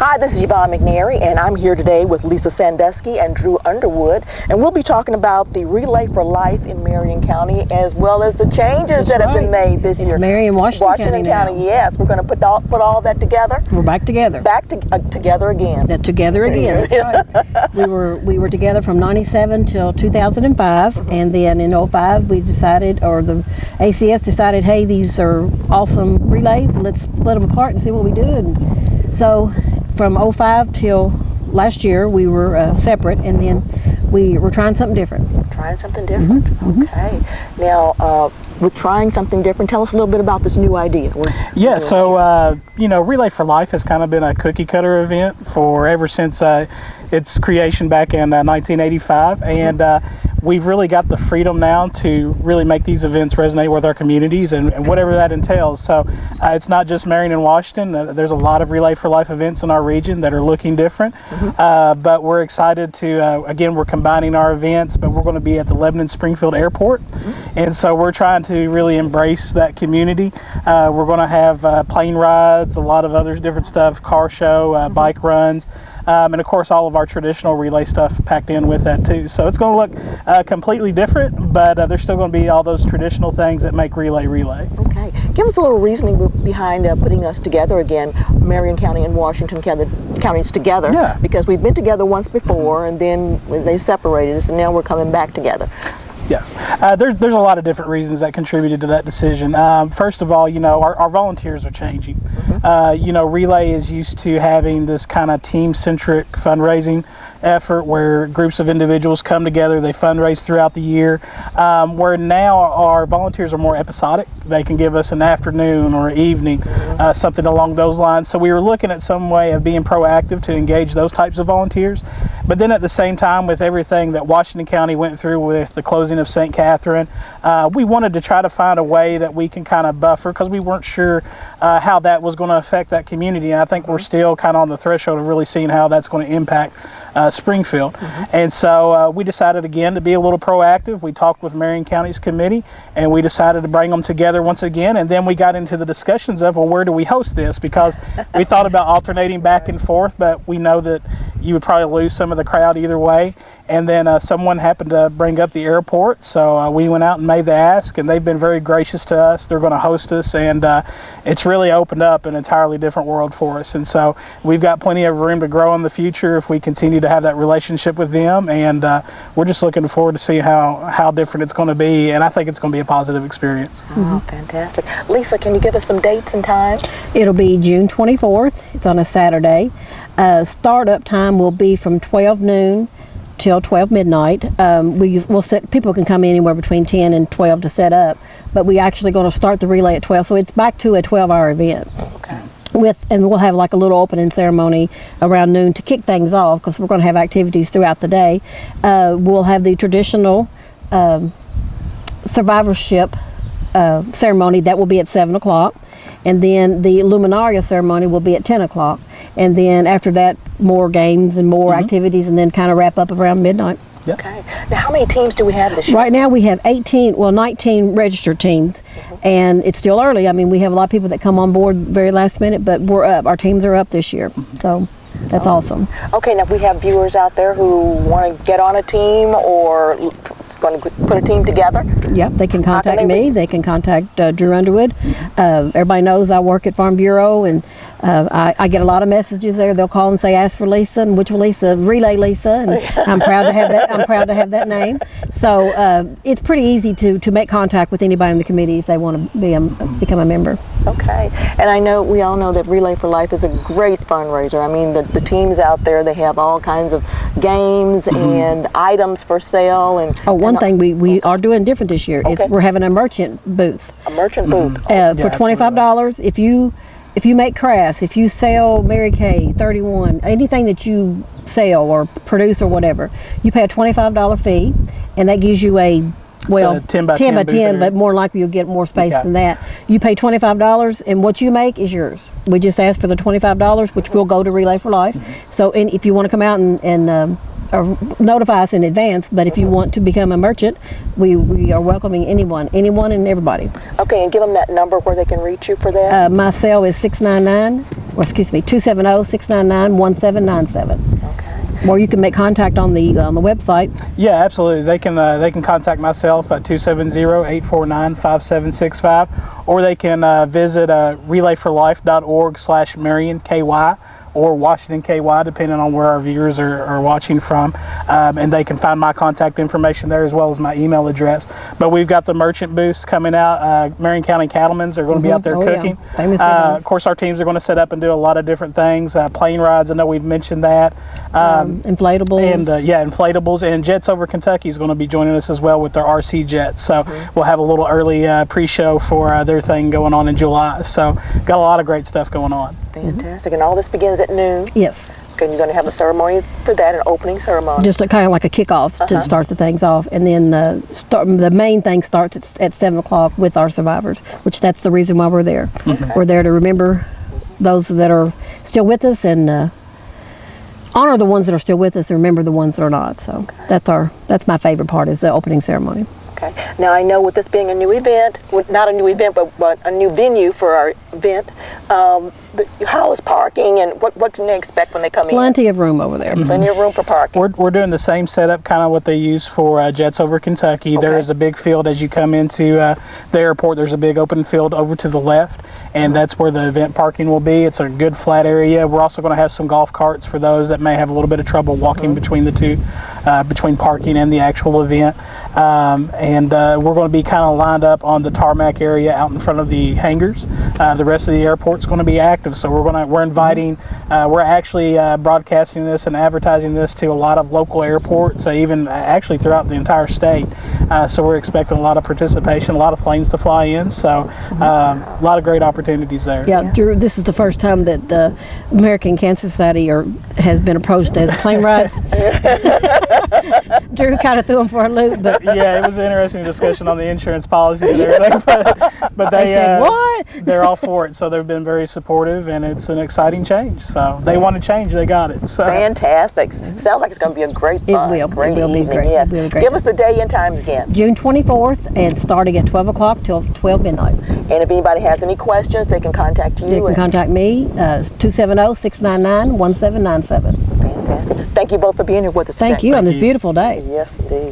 Hi, this is Yvonne McNary, and I'm here today with Lisa Sandusky and Drew Underwood, and we'll be talking about the Relay for Life in Marion County, as well as the changes that have been made this year. Marion, Washington County. Yes, we're going to put all that together. We're back together. Together again. Together again. That's right. We were together from '97 till 2005, and then in '05 we decided, or the ACS decided, hey, these are awesome relays. Let's split them apart and see what we do. And so from '05 till last year we were separate, and then we were trying something different. Trying something different. Okay. Now, with trying something different, tell us a little bit about this new idea. Yeah, so Relay for Life has kind of been a cookie cutter event ever since its creation back in 1985, and we've really got the freedom now to really make these events resonate with our communities and whatever that entails. So it's not just Marion and Washington. There's a lot of Relay for Life events in our region that are looking different, but we're excited to, again, we're combining our events, but we're going to be at the Lebanon Springfield Airport, and so we're trying to really embrace that community. We're going to have plane rides, a lot of other different stuff, car show, bike runs, and of course all of our traditional relay stuff packed in with that too. So it's going to look completely different, but there's still going to be all those traditional things that make relay. Okay, give us a little reasoning behind putting us together again, Marion County and Washington counties together. Yeah. Because we've been together once before, and then they separated us, and now we're coming back together. Yeah, there's a lot of different reasons that contributed to that decision. First of all, our volunteers are changing. Relay is used to having this kind of team-centric fundraising effort where groups of individuals come together, they fundraise throughout the year, where now our volunteers are more episodic. They can give us an afternoon or evening, something along those lines. So we were looking at some way of being proactive to engage those types of volunteers. But then at the same time, with everything that Washington County went through with the closing of St. Catherine, we wanted to try to find a way that we can kind of buffer, because we weren't sure how that was going to affect that community. And I think we're still kind of on the threshold of really seeing how that's going to impact Springfield. And so we decided again to be a little proactive. We talked with Marion County's committee, and we decided to bring them together once again. And then we got into the discussions of, well, where do we host this? Because we thought about alternating back and forth, but we know that you would probably lose some of the crowd either way. And then someone happened to bring up the airport, so we went out and made the ask, and they've been very gracious to us. They're going to host us, and it's really opened up an entirely different world for us. And so we've got plenty of room to grow in the future if we continue to have that relationship with them, and we're just looking forward to see how different it's going to be, and I think it's going to be a positive experience. Oh, fantastic. Lisa, can you give us some dates and times? It'll be June 24th. It's on a Saturday. Startup time will be from 12 noon till 12 midnight. People can come anywhere between 10 and 12 to set up, but we actually going to start the relay at 12, so it's back to a 12-hour event. Okay. And we'll have like a little opening ceremony around noon to kick things off, because we're going to have activities throughout the day. We'll have the traditional survivorship ceremony that will be at 7 o'clock, and then the luminaria ceremony will be at 10 o'clock. And then after that, more games and more activities, and then kind of wrap up around midnight. Yep. Okay. Now, how many teams do we have this year? Right now we have 19 registered teams, and it's still early. I mean, we have a lot of people that come on board very last minute, but we're up. Our teams are up this year, so that's awesome. Okay, now we have viewers out there who want to get on a team or going to put a team together. Yep, they can contact me. They can contact Drew Underwood. Everybody knows I work at Farm Bureau, and I get a lot of messages there. They'll call and say, ask for Lisa, and which Lisa? Relay Lisa, and I'm proud to have that. I'm proud to have that name. So it's pretty easy to make contact with anybody in the committee if they want to become a member. Okay, and we all know that Relay for Life is a great fundraiser. I mean, the teams out there, they have all kinds of games and items for sale. And one thing we are doing different this year is we're having a merchant booth. A merchant booth for $25. If you make crafts, if you sell Mary Kay 31, anything that you sell or produce or whatever, you pay a $25 fee, and that gives you a 10 by 10, but more likely you'll get more space than that. You pay $25, and what you make is yours. We just ask for the $25, which will go to Relay for Life. So, and if you want to come out and or notify us in advance, but if you want to become a merchant, we are welcoming anyone and everybody. Okay, and give them that number where they can reach you for that. My cell is 699 270-699-1797. Okay. Or you can make contact on the website. Yeah, absolutely. They can contact myself at 270-849-5765, or they can visit relayforlife.org/MarionKY or Washington KY, depending on where our viewers are watching from. And they can find my contact information there as well as my email address. But we've got the merchant booths coming out. Marion County Cattlemen's are going to be out there cooking. Yeah. Famous of course, our teams are going to set up and do a lot of different things. Plane rides, I know we've mentioned that. Inflatables. And inflatables. And Jets Over Kentucky is going to be joining us as well with their RC jets. So we'll have a little early pre-show for their thing going on in July. So got a lot of great stuff going on. Fantastic. And all this begins at noon. Yes. Okay, you're going to have a ceremony for that, an opening ceremony. Just kind of like a kickoff to start the things off. And then the main thing starts at 7 o'clock with our survivors, which that's the reason why we're there. Okay. We're there to remember those that are still with us and honor the ones that are still with us and remember the ones that are not. So that's my favorite part, is the opening ceremony. Okay. Now I know with this being a new event, well, not a new event, but a new venue for our event, how is parking and what can they expect when they come in? Plenty of room over there. Plenty of room for parking. We're doing the same setup, kind of what they use for Jets Over Kentucky. Okay. There is a big field as you come into the airport. There's a big open field over to the left, and that's where the event parking will be. It's a good flat area. We're also going to have some golf carts for those that may have a little bit of trouble walking between the two, between parking and the actual event. And we're going to be kind of lined up on the tarmac area out in front of the hangars. The rest of the airport's going to be active, so we're inviting. We're actually broadcasting this and advertising this to a lot of local airports, even actually throughout the entire state. So we're expecting a lot of participation, a lot of planes to fly in. So a lot of great opportunities there. Yeah, Drew, this is the first time that the American Cancer Society has been approached as plane rides. Drew kind of threw them for a loop, but yeah, it was an interesting discussion on the insurance policies and everything. But they said, what? They're all for it, so they've been very supportive, and it's an exciting change. So they want to change, they got it. So. Fantastic. Sounds like it's going to be a great fun. It will. Great It will be evening. great. Yes. It will be great. Give us the day and times again. June 24th and starting at 12 o'clock till 12 midnight. And if anybody has any questions, they can contact you. You can contact me, 270-699-1797. Fantastic. Thank you both for being here with us today. Thank you on this beautiful day. Yes, indeed.